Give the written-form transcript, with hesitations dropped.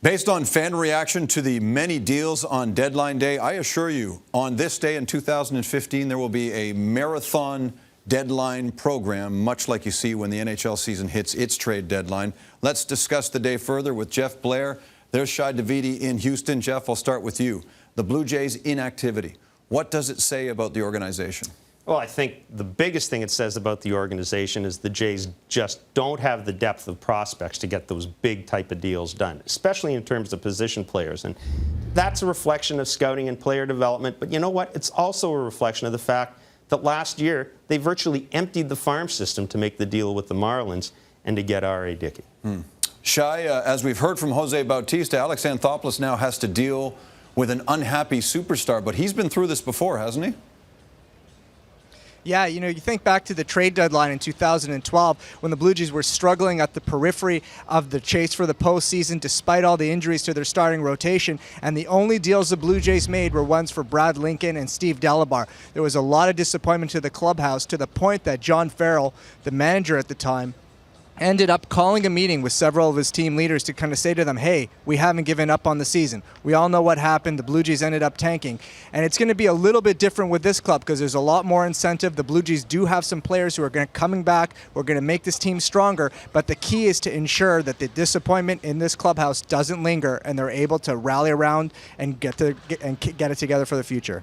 Based on fan reaction to the many deals on deadline day, I assure you, on this day in 2015, there will be a marathon deadline program, much like you see when the NHL season hits its trade deadline. Let's discuss the day further with Jeff Blair. There's Shai Davidi in Houston. Jeff, I'll start with you. The Blue Jays' inactivity. What does it say about the organization? Well, I think the biggest thing it says about the organization is the Jays just don't have the depth of prospects to get those big type of deals done, especially in terms of position players. And that's a reflection of scouting and player development. But you know what? It's also a reflection of the fact that last year they virtually emptied the farm system to make the deal with the Marlins and to get R.A. Dickey. Shai, as we've heard from Jose Bautista, Alex Anthopoulos now has to deal with an unhappy superstar. But he's been through this before, hasn't he? Yeah, you know, you think back to the trade deadline in 2012 when the Blue Jays were struggling at the periphery of the chase for the postseason despite all the injuries to their starting rotation, and the only deals the Blue Jays made were ones for Brad Lincoln and Steve Delabar. There was a lot of disappointment to the clubhouse to the point that John Farrell, the manager at the time, ended up calling a meeting with several of his team leaders to kind of say to them, hey, we haven't given up on the season. We all know what happened. The Blue Jays ended up tanking. And it's going to be a little bit different with this club because there's a lot more incentive. The Blue Jays do have some players who are coming back. We're going to make this team stronger. But the key is to ensure that the disappointment in this clubhouse doesn't linger and they're able to rally around and get it together for the future.